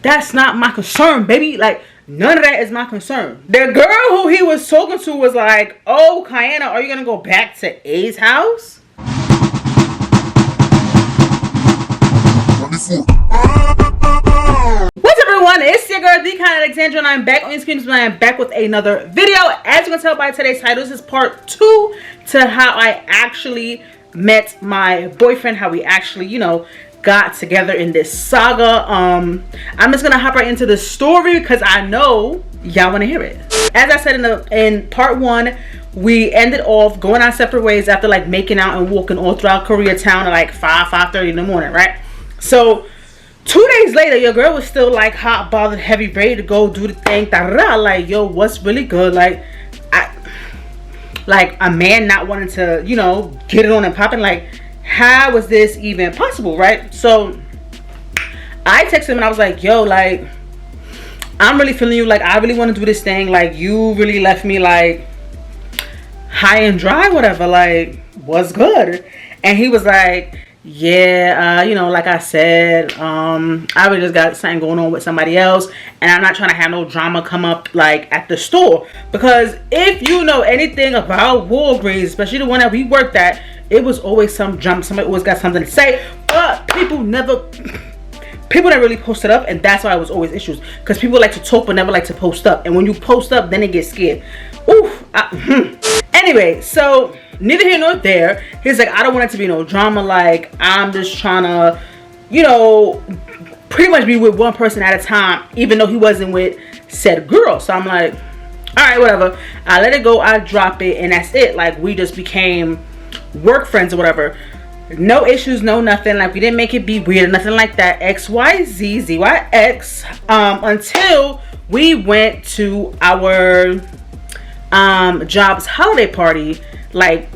That's not my concern, baby. Like, none of that is my concern. The girl who he was talking to was like, oh, Kyanna, are you gonna go back to A's house? What's up, everyone? It's your girl, TheKyannaAlexandra, and I'm back on your screen, and I'm back with another video. As you can tell by today's title, this is part 2 to how I actually met my boyfriend, how we actually, you know, got together in this saga. I'm just gonna hop right into the story because I know y'all want to hear it. As I said in part 1, we ended off going our separate ways after like making out and walking all throughout Koreatown at like 5:30 in the morning, right? So 2 days later, your girl was still like hot, bothered, heavy, ready to go do the thing. Like, yo, what's really good? Like a man not wanting to, you know, get it on and popping. Like, how was this even possible, right? So I texted him and I was like, yo, like, I'm really feeling you. Like, I really want to do this thing. Like, you really left me like high and dry, whatever. Like, what's good? And he was like, yeah, you know, like I said, I really just got something going on with somebody else, and I'm not trying to have no drama come up like at the store. Because if you know anything about Walgreens, especially the one that we worked at, it was always some jump. Somebody always got something to say, but people never really posted up, and that's why it was always issues. Because people like to talk but never like to post up, and when you post up, then they get scared. Oof. Anyway, so neither here nor there. He's like, I don't want it to be no drama. Like, I'm just trying to, you know, pretty much be with one person at a time, even though he wasn't with said girl. So I'm like, all right, whatever. I let it go. I drop it, and that's it. Like, we just became work friends or whatever. No issues, no nothing. Like, we didn't make it be weird, nothing like that. XYZ, ZYX. Until we went to our job's holiday party. Like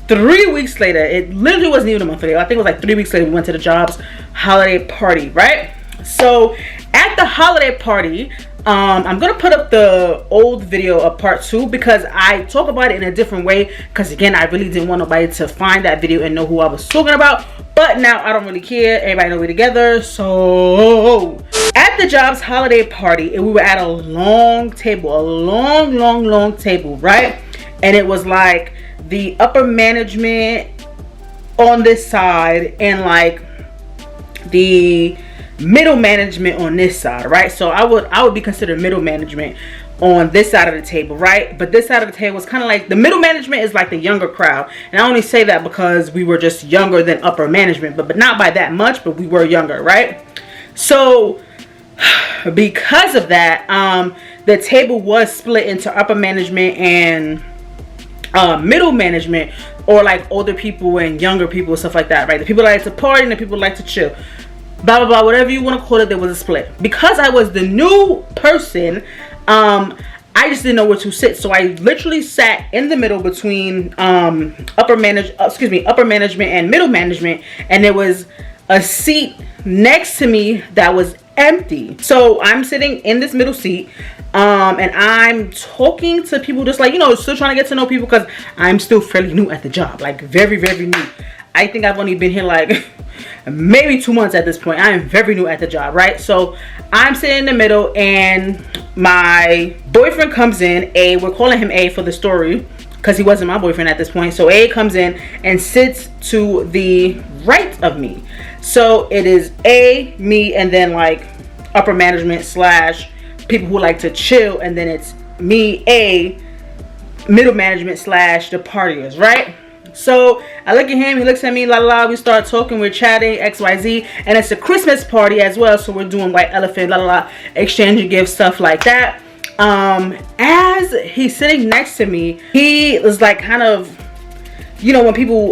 3 weeks later. It literally wasn't even a month ago. I think it was like 3 weeks later we went to the job's holiday party, right? So at the holiday party, I'm gonna put up the old video of part 2 because I talk about it in a different way, because again, I really didn't want nobody to find that video and know who I was talking about. But now I don't really care. Everybody know we're together. So at the job's holiday party, and we were at a long table, a long table, right? And it was like the upper management on this side and like the middle management on this side, right? So I would be considered middle management on this side of the table, right? But this side of the table was kind of like, the middle management is like the younger crowd, and I only say that because we were just younger than upper management, but not by that much, but we were younger, right? So because of that, the table was split into upper management and middle management, or like older people and younger people, stuff like that, right? The people that like to party and the people that like to chill, blah blah blah, whatever you want to call it. There was a split. Because I was the new person, I just didn't know where to sit, so I literally sat in the middle between upper management and middle management, and there was a seat next to me that was empty. So I'm sitting in this middle seat, and I'm talking to people, just like, you know, still trying to get to know people, because I'm still fairly new at the job, like very new. I think I've only been here like maybe 2 months at this point. I am very new at the job, right? So I'm sitting in the middle, and my boyfriend comes in. A, we're calling him A for the story because he wasn't my boyfriend at this point. So A comes in and sits to the right of me. So it is A, me, and then like upper management slash people who like to chill, and then it's me, A, middle management slash the partiers, right? So I look at him, he looks at me, la la, we start talking, we're chatting, XYZ, and it's a Christmas party as well, so we're doing white elephant, la la, exchanging gifts, stuff like that. As he's sitting next to me, he was like kind of, you know, when people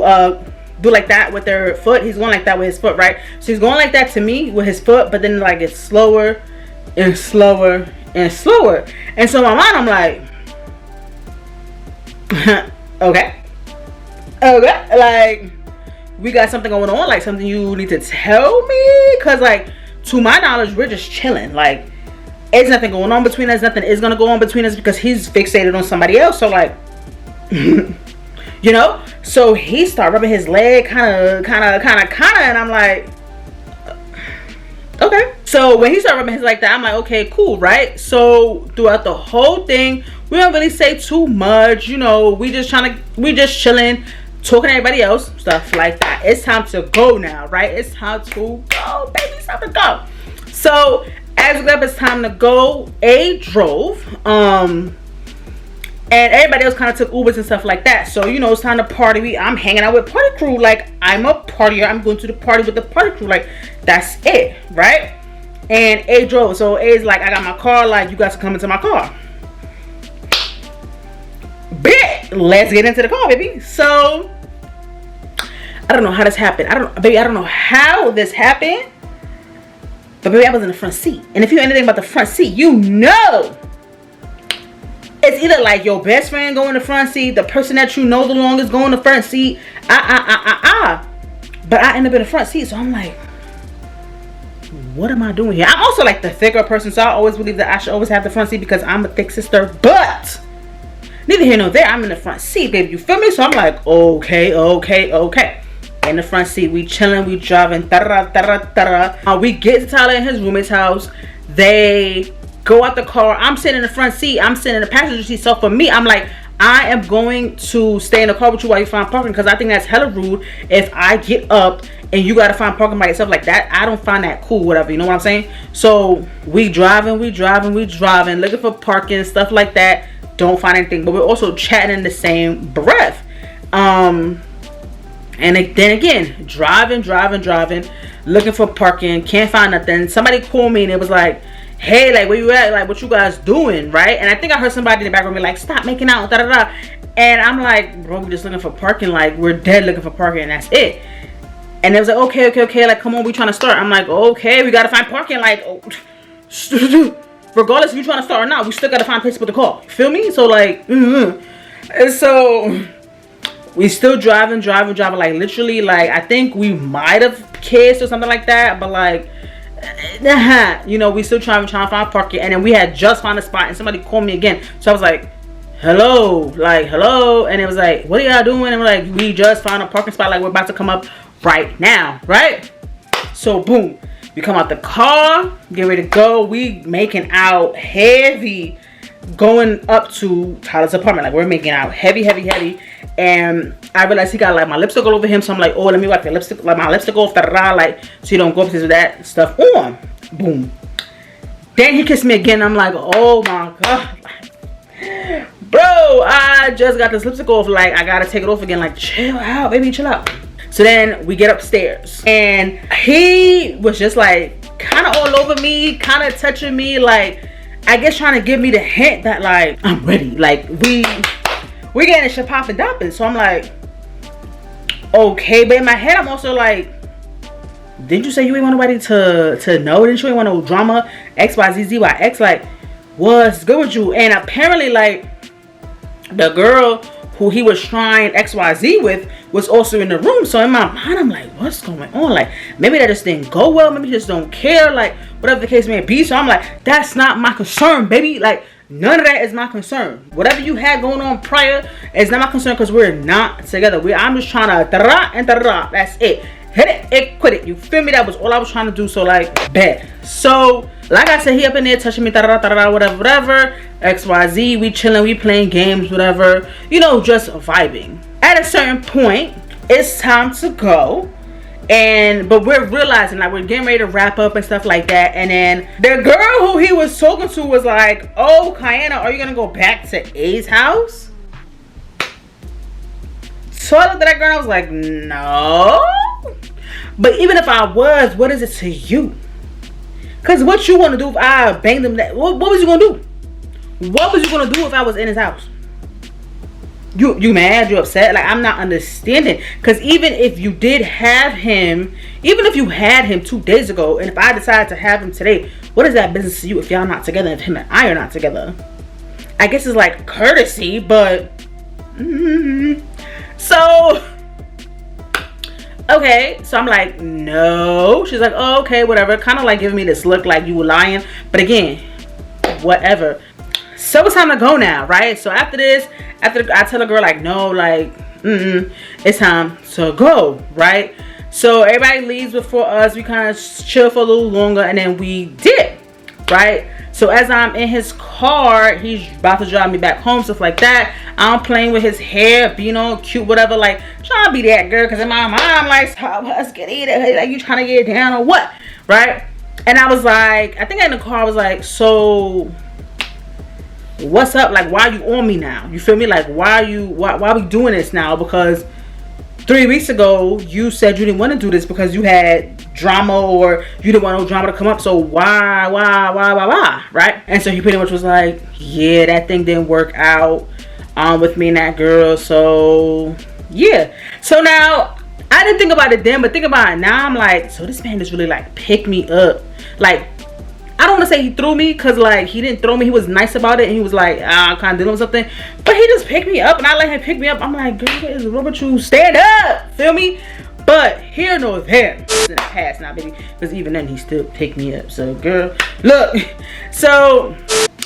do like that with their foot, he's going like that with his foot, right? So he's going like that to me with his foot, but then like it's slower and slower and slower. And so in my mind, I'm like, okay, like, we got something going on, like something you need to tell me, because like, to my knowledge, we're just chilling. Like, there's nothing going on between us, nothing is gonna go on between us, because he's fixated on somebody else. So like, you know, so he started rubbing his leg, kind of, and I'm like, Okay. So when he started rubbing his like that, I'm like, okay, cool, right? So throughout the whole thing, we don't really say too much, you know. We just chilling, talking to everybody else, stuff like that. It's time to go now, right? It's time to go, baby. It's time to go. So as we got up, it's time to go. A drove, and everybody else kind of took Ubers and stuff like that. So, you know, it's time to party. I'm hanging out with party crew. Like, I'm a partier. I'm going to the party with the party crew. Like, that's it, right? And A drove. So A's like, I got my car. Like, you guys can come into my car. Bet. Let's get into the car, baby. So I don't know how this happened. I don't know how this happened. But baby, I was in the front seat. And if you know anything about the front seat, you know it's either like your best friend go in the front seat, the person that you know the longest go in the front seat. But I end up in the front seat, so I'm like, what am I doing here? I'm also like the thicker person, so I always believe that I should always have the front seat because I'm a thick sister. But neither here nor there, I'm in the front seat, baby. You feel me? So I'm like, okay. In the front seat, we chilling, we driving. We get to Tyler in his roommate's house. They go out the car. I'm sitting in the front seat. I'm sitting in the passenger seat. So for me, I'm like, I am going to stay in the car with you while you find parking, because I think that's hella rude if I get up and you gotta find parking by yourself like that. I don't find that cool, whatever, you know what I'm saying? So we driving, looking for parking, stuff like that. Don't find anything, but we're also chatting in the same breath. And then again, driving, looking for parking, can't find nothing. Somebody called me and it was like, hey, like, where you at? Like, what you guys doing, right? And I think I heard somebody in the background be like, stop making out, da-da-da. And I'm like, bro, we're just looking for parking. Like, we're dead looking for parking, and that's it. And it was like, okay. Like, come on, we trying to start. I'm like, okay, we got to find parking. Like, oh, regardless if you trying to start or not, we still got to find a place to put the car. Feel me? So, like, And so we still driving. Like, literally, like, I think we might have kissed or something like that. But, like, you know, we still trying to find parking. And then we had just found a spot and somebody called me again. So I was like, hello. And it was like, what are y'all doing? And we're like, we just found a parking spot. Like, we're about to come up right now, right? So boom, we come out the car, get ready to go. We making out heavy, going up to Tyler's apartment. Like, we're making out heavy. And I realized he got like my lipstick all over him. So I'm like, oh, let me wipe the lipstick, like my lipstick off, like, so you don't go because of that stuff on. Boom. Then he kissed me again. I'm like, oh my God. Bro, I just got this lipstick off. Like, I gotta take it off again. Like, chill out, baby, chill out. So then we get upstairs and he was just like kind of all over me, kind of touching me, like, I guess trying to give me the hint that, like, I'm ready. Like, we getting shit popping dumping. So I'm like, okay. But in my head, I'm also like, didn't you say you ain't want nobody to know? Didn't you ain't want no drama? XYZZYX, like, what's good with you? And apparently, like, the girl who he was trying XYZ with was also in the room. So in my mind, I'm like, what's going on? Like, maybe that just didn't go well. Maybe he just don't care. Like, whatever the case may be. So I'm like, that's not my concern, baby. Like, none of that is my concern. Whatever you had going on prior is not my concern, because we're not together. I'm just trying to that's it. Hit it, quit it. You feel me? That was all I was trying to do. So, like, bet. So, like I said, he up in there touching me, whatever. XYZ, we chilling, we playing games, whatever. You know, just vibing. At a certain point, it's time to go. But we're realizing, like, we're getting ready to wrap up and stuff like that. And then the girl who he was talking to was like, oh, Kyanna, are you gonna go back to A's house? So I looked at that girl and I was like, no. But even if I was, what is it to you? Because what you want to do if I banged him, what was you going to do? What was you going to do if I was in his house? You mad? You upset? Like, I'm not understanding. Because even if you did have him, even if you had him 2 days ago, and if I decided to have him today, what is that business to you if y'all not together, if him and I are not together? I guess it's like courtesy, but... So... Okay, so I'm like, no. She's like, oh, okay, whatever. Kind of like giving me this look like you were lying. But again, whatever. So it's time to go now, right? So after this, after I tell the girl, like, no, like, it's time to go, right? So everybody leaves before us. We kind of chill for a little longer, and then we dip, right? So as I'm in his car, he's about to drive me back home, stuff like that. I'm playing with his hair, being all cute, whatever, like trying to be that girl, because in my mind, like, stop us getting it, like you trying to get down or what, right? And I was like, I think in the car, I was like, so what's up? Like, why are you on me now? You feel me? Like, why are we doing this now? Because 3 weeks ago, you said you didn't want to do this because you had drama, or you didn't want no drama to come up. So why, right? And so he pretty much was like, yeah, that thing didn't work out with me and that girl. So yeah. So now I didn't think about it then, but think about it now. I'm like, so this man just really like picked me up. Like, I don't want to say he threw me, because like he didn't throw me. He was nice about it, and he was like, I'm kind of dealing with something, but he just picked me up, and I let him pick me up. I'm like, girl, what is wrong with you? Stand up, feel me? But here nor there, it's in the past now, baby, because even then he still picked me up. So girl, look, so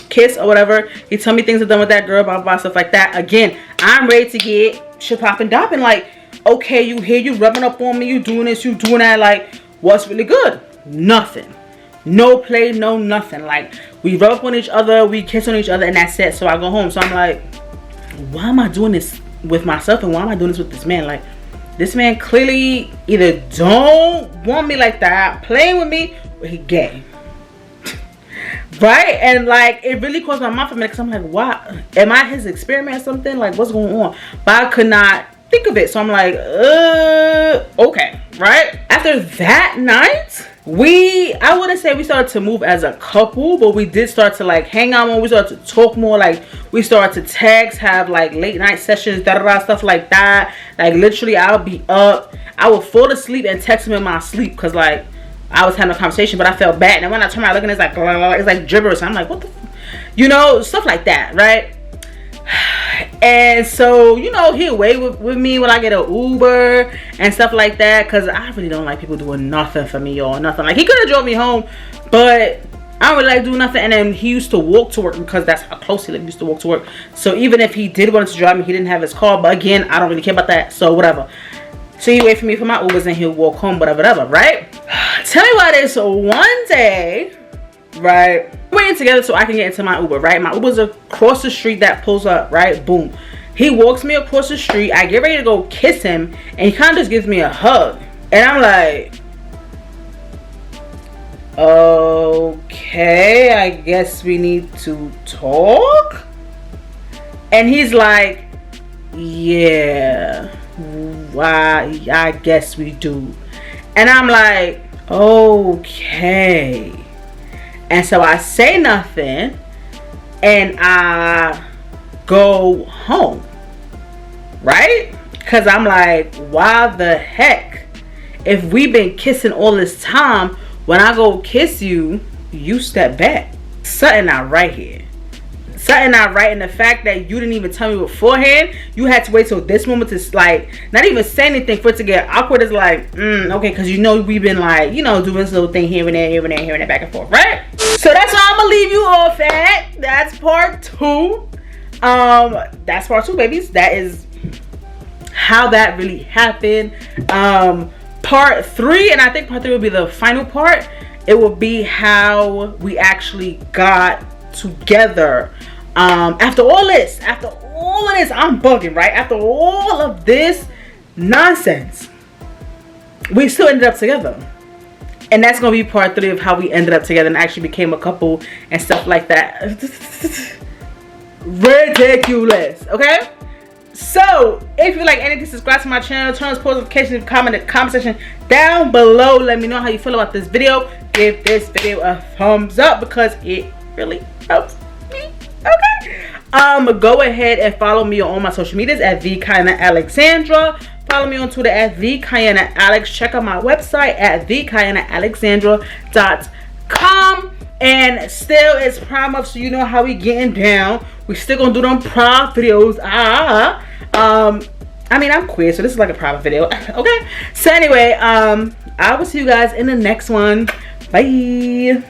kiss or whatever, he told me things are done with that girl, blah blah, stuff like that. Again, I'm ready to get shit popping dopping. Like, okay, you here, you rubbing up on me, you doing this, you doing that. Like, what's really good? Nothing. No play, no nothing. Like, we rub up on each other, we kiss on each other, and that's it. So I go home. So I'm like, why am I doing this with myself, and why am I doing this with this man? Like, this man clearly either don't want me like that, playing with me, or he gay. Right? And like, it really caused my mouth a minute, because I'm like, why? Am I his experiment or something? Like, what's going on? But I could not think of it. So I'm like, okay, right? After that night, I wouldn't say we started to move as a couple, but we did start to like hang out more. We started to talk more. Like, we started to text, have like late night sessions, stuff like that. Like, literally, I'll be up, I would fall asleep and text him in my sleep, because like I was having a conversation, but I felt bad. And when I turn around looking, it's like blah, blah, blah, it's like gibberish. I'm like, what the you know, stuff like that, right? And so, you know, he'll wait with me when I get an Uber and stuff like that, because I really don't like people doing nothing for me, y'all. Nothing. Like, he could have drove me home, but I don't really like doing nothing. And then he used to walk to work, because that's how close he lived. He used to walk to work. So even if he did want to drive me, he didn't have his car. But again, I don't really care about that, so whatever. So he wait for me for my Ubers, and he'll walk home, whatever, right? Tell me about this. So one day, right, we're waiting together so I can get into my Uber, right? My Uber's across the street that pulls up, right? Boom. He walks me across the street. I get ready to go kiss him, and he kind of just gives me a hug. And I'm like, okay, I guess we need to talk. And he's like, yeah, why? I guess we do. And I'm like, okay. And so I say nothing, and I go home, right? Because I'm like, why the heck, if we've been kissing all this time, when I go kiss you, you step back? Something not right here. Something not right. And the fact that you didn't even tell me beforehand, you had to wait till this moment to like not even say anything for it to get awkward. Is like, okay, because you know we've been like, you know, doing this little thing here and there, here and there, here and there, back and forth, right? So that's why I'm gonna leave you off at. That's part 2. That's part 2, babies. That is how that really happened. Part 3, and I think part 3 will be the final part. It will be how we actually got together. After all this, I'm bugging, right? After all of this nonsense, we still ended up together. And that's gonna be part 3 of how we ended up together and actually became a couple and stuff like that. Ridiculous, okay? So if you like anything, subscribe to my channel, turn on post notifications, comment in the comment section down below. Let me know how you feel about this video. Give this video a thumbs up, because it really helps me, okay? Go ahead and follow me on all my social medias at TheKyannaAlexandra. Follow me on Twitter at TheKyannaAlex. Check out my website at TheKyannaAlexandra.com. And still, it's Prime Month, so you know how we getting down. We still gonna do them Prime videos. I mean, I'm queer, so this is like a private video. Okay. So anyway, I will see you guys in the next one. Bye.